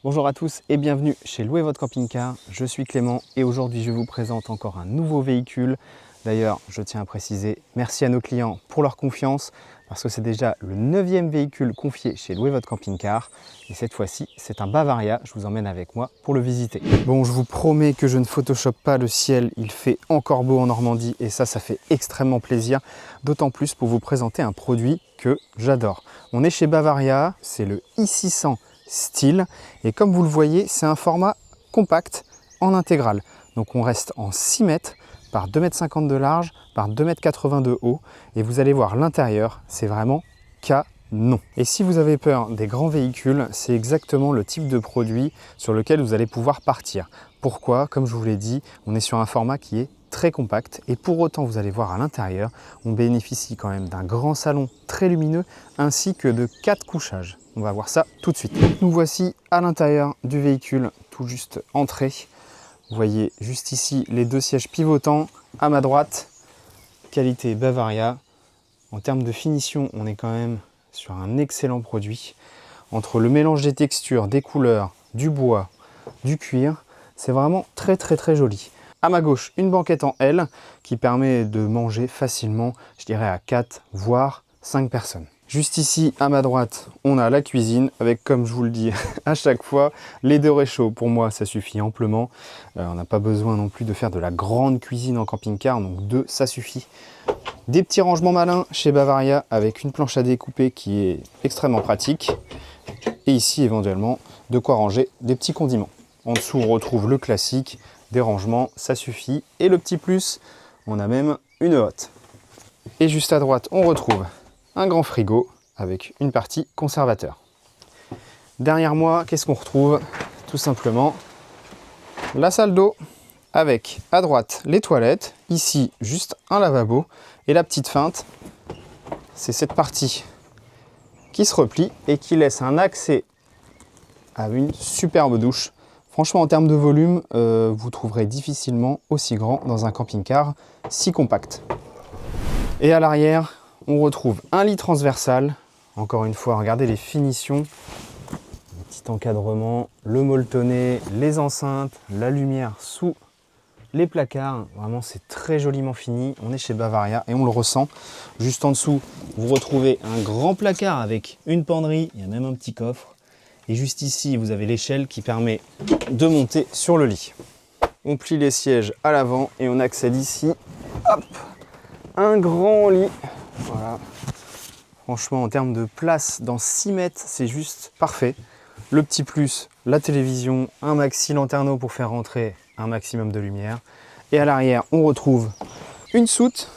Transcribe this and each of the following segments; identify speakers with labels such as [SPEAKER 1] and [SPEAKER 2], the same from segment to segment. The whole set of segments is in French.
[SPEAKER 1] Bonjour à tous et bienvenue chez Louer votre camping-car. Je suis Clément et aujourd'hui je vous présente encore un nouveau véhicule. D'ailleurs, je tiens à préciser merci à nos clients pour leur confiance parce que c'est déjà le 9e véhicule confié chez Louer votre camping-car. Et cette fois-ci, c'est un Bavaria. Je vous emmène avec moi pour le visiter. Bon, je vous promets que je ne photoshop pas le ciel. Il fait encore beau en Normandie et ça fait extrêmement plaisir. D'autant plus pour vous présenter un produit que j'adore. On est chez Bavaria, c'est le i600 Style et comme vous le voyez, c'est un format compact en intégrale. Donc on reste en 6 mètres par 2,50 m de large par 2,80 m de haut et vous allez voir l'intérieur, c'est vraiment canon. Et si vous avez peur des grands véhicules, c'est exactement le type de produit sur lequel vous allez pouvoir partir. Pourquoi? Comme je vous l'ai dit, on est sur un format qui est très compact et pour autant vous allez voir à l'intérieur, on bénéficie quand même d'un grand salon très lumineux ainsi que de 4 couchages. On va voir ça tout de suite. Nous voici à l'intérieur du véhicule, tout juste entré. Vous voyez juste ici les deux sièges pivotants à ma droite, qualité Bavaria. En termes de finition, on est quand même sur un excellent produit. Entre le mélange des textures, des couleurs, du bois, du cuir, c'est vraiment très joli. À ma gauche, une banquette en L qui permet de manger facilement, je dirais à 4 voire 5 personnes. Juste ici, à ma droite, on a la cuisine avec, comme je vous le dis à chaque fois, les deux réchauds. Pour moi, ça suffit amplement. On n'a pas besoin non plus de faire de la grande cuisine en camping-car, donc 2, ça suffit. Des petits rangements malins chez Bavaria avec une planche à découper qui est extrêmement pratique. Et ici, éventuellement, de quoi ranger des petits condiments. En dessous, on retrouve le classique, des rangements, ça suffit. Et le petit plus, on a même une hotte. Et juste à droite, on retrouve un grand frigo avec une partie conservateur. Derrière moi, qu'est-ce qu'on retrouve? Tout simplement la salle d'eau avec à droite les toilettes, ici juste un lavabo et la petite feinte, c'est cette partie qui se replie et qui laisse un accès à une superbe douche. Franchement, en termes de volume, vous trouverez difficilement aussi grand dans un camping-car si compact. Et à l'arrière, on retrouve un lit transversal. Encore une fois, regardez les finitions. Le petit encadrement, le molletonné, les enceintes, la lumière sous les placards. Vraiment, c'est très joliment fini. On est chez Bavaria et on le ressent. Juste en dessous, vous retrouvez un grand placard avec une penderie. Il y a même un petit coffre. Et juste ici, vous avez l'échelle qui permet de monter sur le lit. On plie les sièges à l'avant et on accède ici. Hop, un grand lit. Voilà. Franchement, en termes de place dans 6 mètres, c'est juste parfait. Le petit plus, la télévision, un maxi lanterneau pour faire rentrer un maximum de lumière. Et à l'arrière, on retrouve une soute.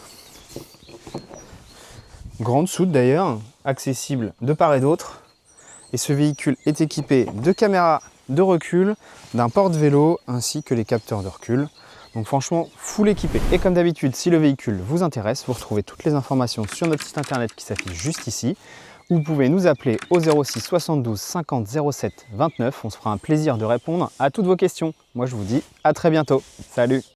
[SPEAKER 1] Grande soute d'ailleurs, accessible de part et d'autre. Et ce véhicule est équipé de caméras de recul, d'un porte-vélo ainsi que les capteurs de recul. Donc franchement, full équipé. Et comme d'habitude, si le véhicule vous intéresse, vous retrouvez toutes les informations sur notre site internet qui s'affiche juste ici. Vous pouvez nous appeler au 06 72 50 07 29. On se fera un plaisir de répondre à toutes vos questions. Moi, je vous dis à très bientôt. Salut!